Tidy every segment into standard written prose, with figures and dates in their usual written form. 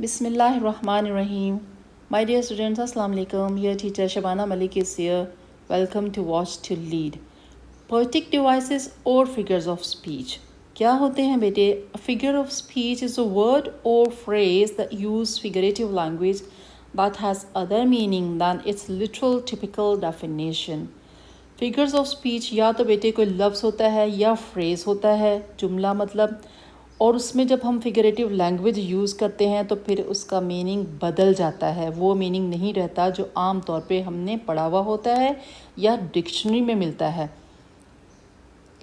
Bismillahirrahmanirrahim. My dear students, Assalamu alaikum. Here teacher Shabana Malik is here. Welcome to Watch to Lead. Poetic devices or figures of speech. क्या होते हैं बेटे? A figure of speech is a word or phrase that use figurative language that has other meaning than its literal typical definition. Figures of speech या तो बेटे कोई लफ्ज़ होता है या फ्रेज़ होता है, जुमला मतलब, और उसमें जब हम फिगरेटिव लैंग्वेज यूज़ करते हैं तो फिर उसका मीनिंग बदल जाता है। वो मीनिंग नहीं रहता जो आम तौर पे हमने पढ़ा हुआ होता है या डिक्शनरी में मिलता है।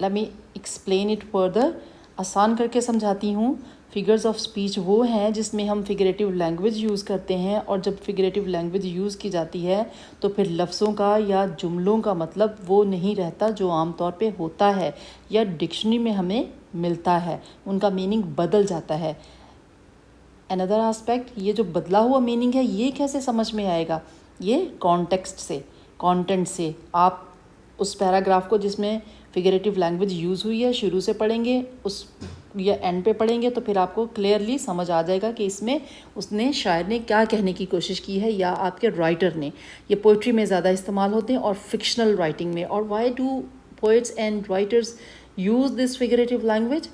Let me explain it further. आसान करके समझाती हूँ। फिगर्स ऑफ स्पीच वो हैं जिसमें हम फिगरेटिव लैंग्वेज यूज़ करते हैं, और जब फिगरेटिव लैंग्वेज यूज़ की जाती है तो फिर लफ्ज़ों का या जुमलों का मतलब वो नहीं रहता जो आम तौर पे होता है या डिक्शनरी में हमें मिलता है, उनका मीनिंग बदल जाता है। अनदर आस्पेक्ट, ये जो बदला हुआ मीनिंग है ये कैसे समझ में आएगा? ये कॉन्टेक्स्ट से, कंटेंट से। आप उस पैराग्राफ को जिसमें फिगरेटिव लैंग्वेज यूज़ हुई है शुरू से पढ़ेंगे उस या एंड पे पढ़ेंगे तो फिर आपको क्लियरली समझ आ जाएगा कि इसमें उसने शायर ने क्या कहने की कोशिश की है या आपके राइटर ने। ये पोइट्री में ज़्यादा इस्तेमाल होते हैं और फिक्शनल राइटिंग में। और why do poets and writers use this figurative language?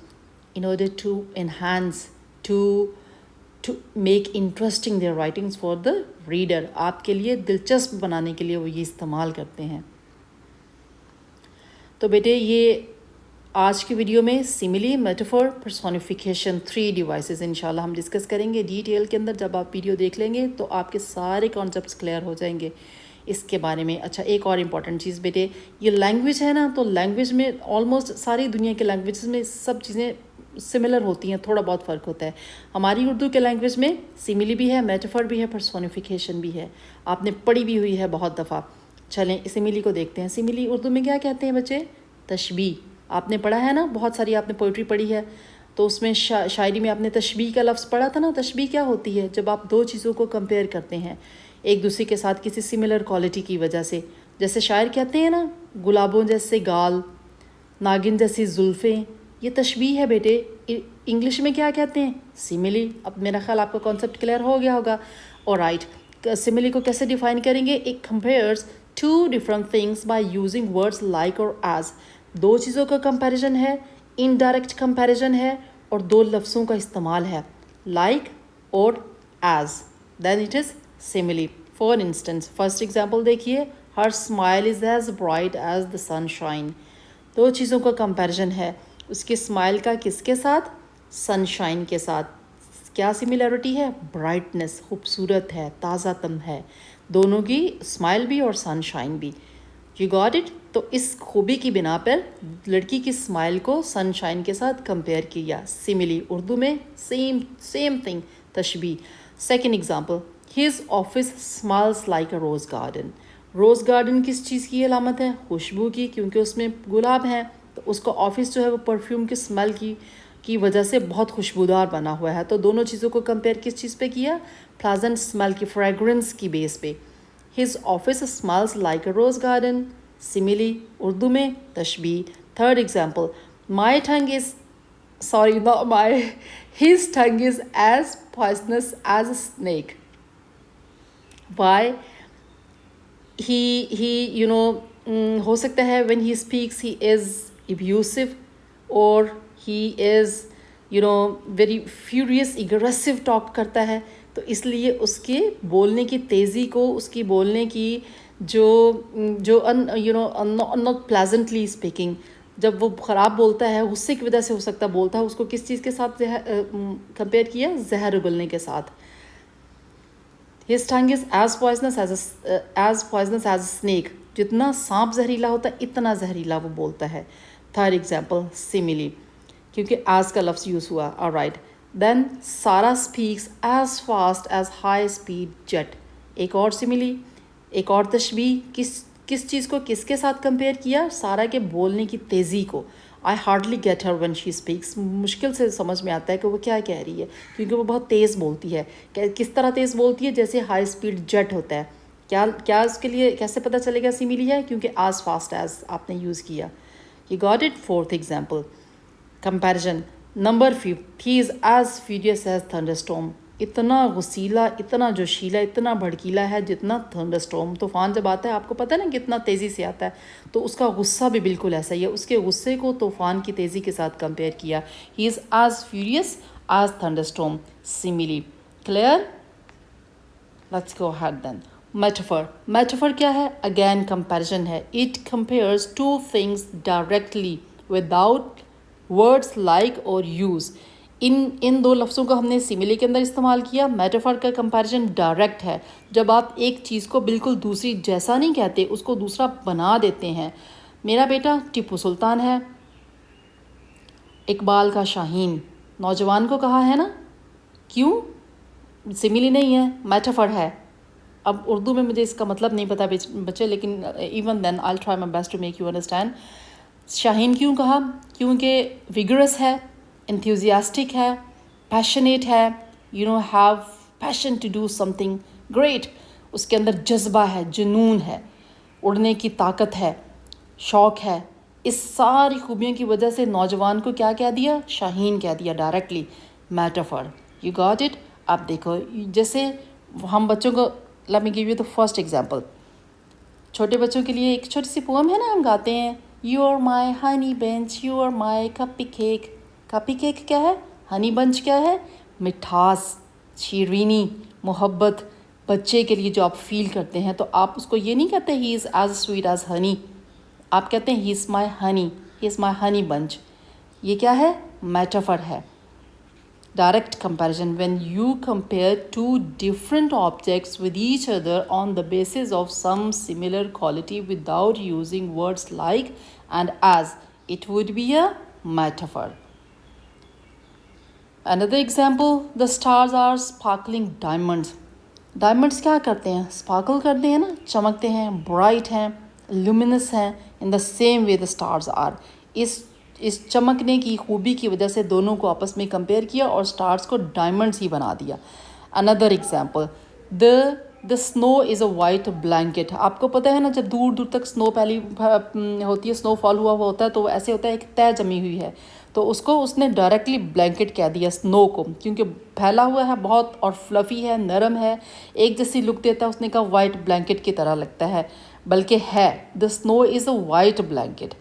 In order to enhance, to make interesting their writings for the reader. आपके लिए दिलचस्प बनाने के लिए वो ये इस्तेमाल करते हैं। तो बेटे ये आज की वीडियो में सिमिली, मेटाफोर, पर्सोनिफिकेशन, 3 डिवाइसेस इंशाल्लाह हम डिस्कस करेंगे डिटेल के अंदर। जब आप वीडियो देख लेंगे तो आपके सारे कॉन्सेप्ट्स क्लियर हो जाएंगे इसके बारे में। अच्छा, एक और इम्पॉर्टेंट चीज़ बेटे, ये लैंग्वेज है ना, तो लैंग्वेज में ऑलमोस्ट सारी दुनिया के लैंग्वेजेस में सब चीज़ें सिमिलर होती हैं, थोड़ा बहुत फ़र्क होता है। हमारी उर्दू के लैंग्वेज में सिमिली भी है, मेटाफर भी है, पर्सोनिफिकेशन भी है। आपने पढ़ी भी हुई है बहुत दफ़ा। चलें सिमिली को देखते हैं। सिमिली उर्दू में क्या कहते हैं बच्चे? तशबी। आपने पढ़ा है ना, बहुत सारी आपने पोइट्री पढ़ी है तो उसमें शायरी में आपने तशबी का लफ्ज़ पढ़ा था ना। तशबी क्या होती है? जब आप दो चीज़ों को कंपेयर करते हैं एक दूसरे के साथ किसी सिमिलर क्वालिटी की वजह से। जैसे शायर कहते हैं ना, गुलाबों जैसे गाल, नागिन जैसी जुल्फ़ें, ये तशबीह है बेटे। इंग्लिश में क्या कहते हैं? सिमिली। अब मेरा ख्याल आपका कॉन्सेप्ट क्लियर हो गया होगा। और राइट, सिमिली को कैसे डिफाइन करेंगे? It compares to different things by using words like और एज। दो चीज़ों का कंपैरिजन है, इनडायरेक्ट कंपैरिजन है, और दो लफ्ज़ों का इस्तेमाल है, लाइक और as. Then it is simile. For instance, first example देखिए, her smile is as bright as the sunshine. दो चीज़ों का कंपैरिजन है, उसके स्माइल का किसके साथ? सनशाइन के साथ। क्या सिमिलरिटी है? ब्राइटनेस, खूबसूरत है, ताज़ा तम है, दोनों की, स्माइल भी और सनशाइन भी। You got it? तो इस खूबी की बिना पर लड़की की स्माइल को सनशाइन के साथ कंपेयर किया, सिमिली। उर्दू में सेम थिंग, तशबी। Second example, his office smells like a rose garden. Rose garden किस चीज़ की अलामत है? खुशबू की, क्योंकि उसमें गुलाब हैं, तो उसका ऑफिस जो है वो परफ्यूम की स्मेल की वजह से बहुत खुशबूदार बना हुआ है। तो दोनों चीज़ों को कंपेयर किस चीज़ पे किया? प्लेजेंट स्मेल की, फ्रेगरेंस की बेस पे। His office smells like a rose garden, simile. Urdu में तशबी। Third example, my tongue is not my, his tongue is as poisonous as a snake. Why? ही हो सकता है when he speaks he is abusive, or he is very furious, aggressive talk करता है, तो इसलिए उसके बोलने की तेज़ी को, उसकी बोलने की जो नॉट प्लेजेंटली स्पीकिंग, जब वो ख़राब बोलता है गुस्से की वजह से हो सकता बोलता है, उसको किस चीज़ के साथ कंपेयर किया? जहर उगलने के साथ। His tongue is as poisonous as a snake. जितना सांप जहरीला होता है इतना जहरीला वो बोलता है। थर्ड एग्जाम्पल, सिमिली, क्योंकि आज का लफ्ज़ यूज़ हुआ। ऑलराइट, देन सारा speaks as fast as high speed jet. एक और सिमिली, एक और तशबी। किस चीज़ को किसके साथ कंपेयर किया? सारा के बोलने की तेज़ी को। I hardly get her one she speaks. मुश्किल से समझ में आता है कि वो क्या कह रही है, क्योंकि वो बहुत तेज़ बोलती है। किस तरह तेज़ बोलती है? जैसे हाई स्पीड जेट होता है। क्या उसके लिए कैसे पता चलेगा सिमिली है? क्योंकि आज फास्ट एज आपने यूज़ किया। You got it? Fourth example, comparison. Number 5, he is as furious as thunderstorm. इतना गुस्सीला, इतना जोशीला, इतना भड़कीला है जितना थंडरस्टॉर्म। तूफ़ान जब आता है आपको पता है ना कितना तेज़ी से आता है, तो उसका गुस्सा भी बिल्कुल ऐसा ही है। उसके गुस्से को तूफ़ान की तेज़ी के साथ कंपेयर किया। He is as furious as thunderstorm simile. Clear? Let's go ahead then. Metaphor. Metaphor क्या है? अगेन कंपैरिजन है। It compares two things directly without words like और यूज़। इन दो लफ्ज़ों को हमने सिमिली के अंदर इस्तेमाल किया। मेटाफर का कंपैरिजन डायरेक्ट है, जब आप एक चीज़ को बिल्कुल दूसरी जैसा नहीं कहते, उसको दूसरा बना देते हैं। मेरा बेटा टीपू सुल्तान है, इकबाल का शाहीन, नौजवान को कहा है ना। क्यों? सिमिली नहीं है, मेटाफर है। अब उर्दू में मुझे इसका मतलब नहीं पता बच्चे, लेकिन even then I try my best to make you understand. Shaheen क्यों कहा? क्योंकि विगरस है, enthusiastic है, पैशनेट है, have passion to do something great. उसके अंदर जज्बा है, जुनून है, उड़ने की ताकत है, शौक़ है। इस सारी खूबियों की वजह से नौजवान को क्या कह दिया? शाहीन कह दिया directly. Metaphor. You got it? आप देखो, जैसे हम बच्चों को, let me give you the first example. छोटे बच्चों के लिए एक छोटी सी पोएम है ना, हम गाते हैं, you are my honey bunch, you are my cuppy cake. कपी केक क्या है? हनी बंच क्या है? मिठास, शीरीनी, मोहब्बत। बच्चे के लिए जो आप फील करते हैं, तो आप उसको ये नहीं कहते he is as sweet as honey, आप कहते हैं he is my honey, he is my honey bunch. ये क्या है? मेटाफर है। Direct comparison, when you compare two different objects with each other on the basis of some similar quality without using words like and as, it would be a metaphor. Another example, the stars are sparkling diamonds. Diamonds क्या करते हैं? Sparkle करते हैं ना, चमकते हैं, bright हैं, luminous हैं। In the same way the stars are. इस चमकने की खूबी की वजह से दोनों को आपस में कंपेयर किया और स्टार्स को डायमंड्स ही बना दिया। Another example, the snow is a white blanket. आपको पता है ना, जब दूर दूर तक स्नो पहली होती है, स्नोफॉल हुआ होता है, तो ऐसे होता है एक तय जमी हुई है, तो उसको उसने डायरेक्टली ब्लैंकेट कह दिया स्नो को, क्योंकि फैला हुआ है बहुत और फ्लफ़ी है, नरम है, एक जैसी लुक देता है। उसने कहा वाइट ब्लैंकेट की तरह लगता है, बल्कि है the snow is a white blanket.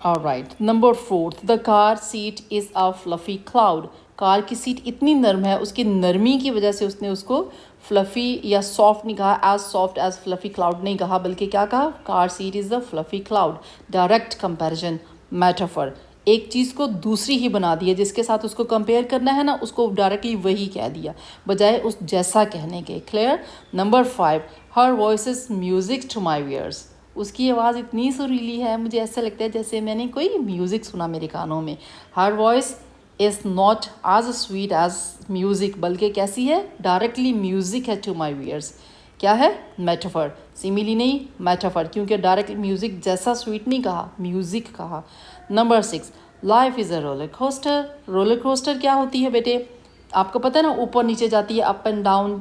Alright, number 4, the car seat is a fluffy cloud. Car की सीट इतनी नरम है, उसकी नरमी की वजह से उसने उसको फ्लफ़ी या सॉफ्ट नहीं कहा, as soft as fluffy cloud नहीं कहा, बल्कि क्या कहा? Car seat is the fluffy cloud. Direct comparison, metaphor. एक चीज़ को दूसरी ही बना दिया, जिसके साथ उसको कंपेयर करना है ना, उसको डायरेक्टली वही कह दिया बजाय उस जैसा कहने के। Clear? Number 5, her voice is music to my ears. उसकी आवाज़ इतनी सुरीली है, मुझे ऐसा लगता है जैसे मैंने कोई म्यूज़िक सुना मेरे कानों में। Her voice is not as sweet as music, बल्कि कैसी है? डायरेक्टली म्यूज़िक है टू माई ईयर्स। क्या है? मेटाफर। सिमिली नहीं, मेटाफर, क्योंकि डायरेक्टली म्यूज़िक जैसा स्वीट नहीं कहा, म्यूज़िक कहा। Number 6, life is a roller coaster. Roller coaster क्या होती है बेटे? आपको पता है ना, ऊपर नीचे जाती है, up and down,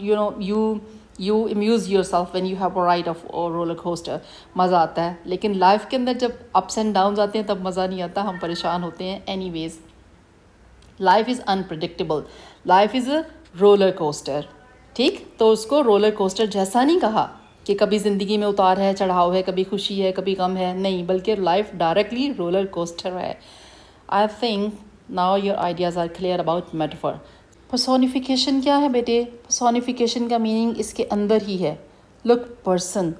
you amuse yourself when you have a ride of a roller coaster. मज़ा आता है, लेकिन लाइफ के अंदर जब अप्स एंड डाउन आते हैं तब मज़ा नहीं आता, हम परेशान होते हैं। Anyways, life is unpredictable, life is a roller coaster. ठीक, तो उसको रोलर कोस्टर जैसा नहीं कहा कि कभी ज़िंदगी में उतार है, चढ़ाव है, कभी खुशी है, कभी गम है, नहीं, बल्कि लाइफ डायरेक्टली रोलर कोस्टर है। I think now your ideas are clear about metaphor. Personification क्या है बेटे? पर्सोनिफिकेशन का मीनिंग इसके अंदर ही है। Look, person.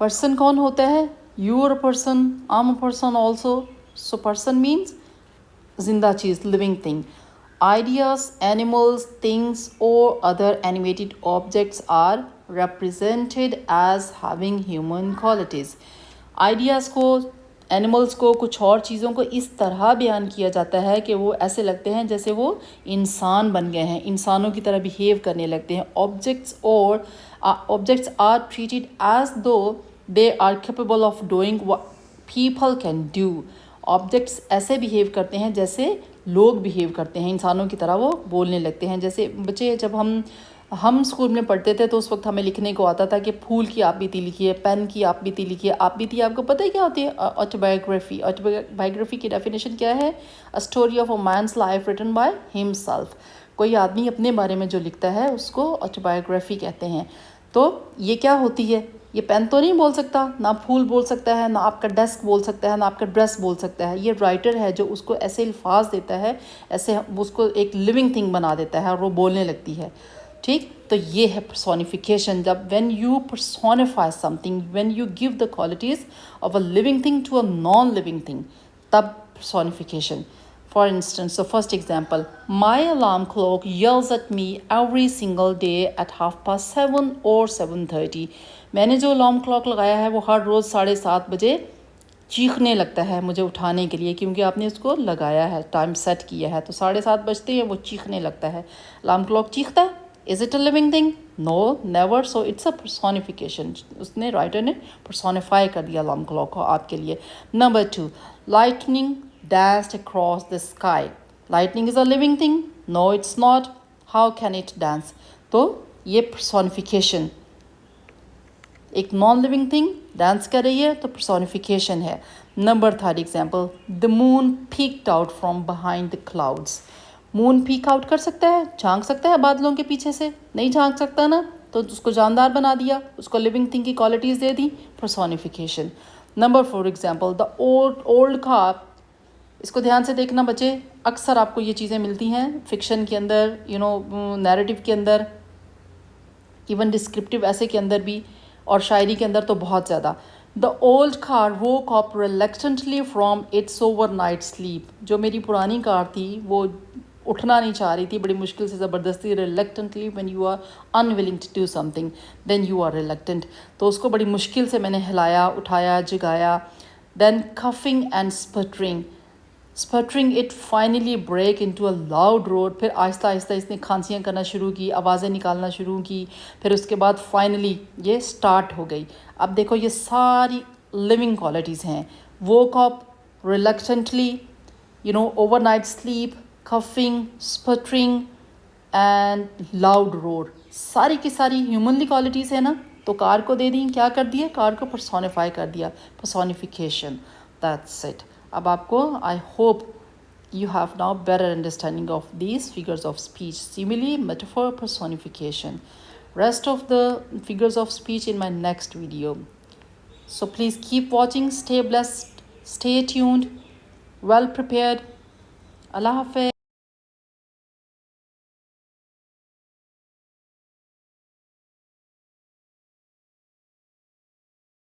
पर्सन कौन होता है? You are a person, I am a person also. So person means जिंदा चीज़, living thing. Ideas, animals, things और other animated objects are represented as having human qualities. Ideas को, एनिमल्स को, कुछ और चीज़ों को इस तरह बयान किया जाता है कि वो ऐसे लगते हैं जैसे वो इंसान बन गए हैं, इंसानों की तरह बिहेव करने लगते हैं। Objects are treated as though they are capable of doing what people can do. Objects ऐसे बिहेव करते हैं जैसे लोग बिहेव करते हैं, इंसानों की तरह वो बोलने लगते हैं। जैसे बच्चे, जब हम स्कूल में पढ़ते थे तो उस वक्त हमें लिखने को आता था कि फूल की आप बीती लिखिए, पेन की आप बीती लिखिए। आप बीती आपको पता है क्या होती है? ऑटोबायोग्राफी। ऑटोबायोग्राफी की डेफिनेशन क्या है? A story of a man's life written by himself. कोई आदमी अपने बारे में जो लिखता है उसको ऑटोबायोग्राफी कहते हैं। तो ये क्या होती है, ये पेन तो नहीं बोल सकता, ना फूल बोल सकता है, ना आपका डेस्क बोल सकता है, ना आपका ड्रेस बोल सकता है। ये राइटर है जो उसको ऐसे अल्फाज देता है, ऐसे उसको एक लिविंग थिंग बना देता है और वो बोलने लगती है। ठीक, तो ये है पर्सोनिफिकेशन। जब when you personify something, when you give the qualities of a living thing to a non living thing, तब personification. For instance, the first example, my alarm clock yells at me every single day at 7:30 or 7:30. मैंने जो alarm clock लगाया है वो हर रोज़ 7:30 बजे चीखने लगता है मुझे उठाने के लिए, क्योंकि आपने उसको लगाया है, टाइम सेट किया है। तो 7:30 बजते हैं वो चीखने लगता है। अलार्म क्लॉक चीखता है। Is it a living thing? No, never. So it's a personification. उसने राइटर ने पर्सोनिफाई कर दिया अलार्म क्लॉक को आपके लिए। नंबर 2, lightning danced across the sky. Lightning is a living thing? No, it's not. How can it dance? तो ये personification, एक नॉन लिविंग थिंग डांस कर रही है तो पर्सोनिफिकेशन है। Number 3 example, the moon peaked out from behind the clouds. Moon peak out कर सकता है, झांक सकता है बादलों के पीछे से? नहीं झांक सकता ना, तो उसको जानदार बना दिया, उसको लिविंग थिंग की qualities they the, personification. Number 4 example, the old car. इसको ध्यान से देखना बच्चे, अक्सर आपको ये चीज़ें मिलती हैं फिक्शन के अंदर, नैरेटिव के अंदर, इवन डिस्क्रिप्टिव ऐसे के अंदर भी, और शायरी के अंदर तो बहुत ज़्यादा। The old car woke up reluctantly from its over night sleep. जो मेरी पुरानी कार थी वो उठना नहीं चाह रही थी, बड़ी मुश्किल से, ज़बरदस्ती। Reluctantly, when you are unwilling to do something then you are reluctant. तो उसको बड़ी मुश्किल से मैंने हिलाया, उठाया, जगाया। Then coughing and sputtering. Sputtering it finally break into a loud roar. फिर आहिस्ता आहिस्ता इसने खांसियाँ करना शुरू की, आवाज़ें निकालना शुरू की। फिर उसके बाद फाइनली ये स्टार्ट हो गई। अब देखो ये सारी लिविंग क्वालिटीज़ हैं। Woke up reluctantly, overnight sleep, coughing, sputtering and loud roar, सारी की सारी ह्यूमनली क्वालिटीज़ है ना। तो कार को दे दी, क्या कर दिया, कार को पर्सोनिफाई कर दिया, पर्सोनिफिकेशन। That's it. अब आपको, I hope you have now better understanding of these figures of speech: simile, metaphor, personification. Rest of the figures of speech in my next video. So please keep watching, stay blessed, stay tuned, well prepared. Allah Hafiz.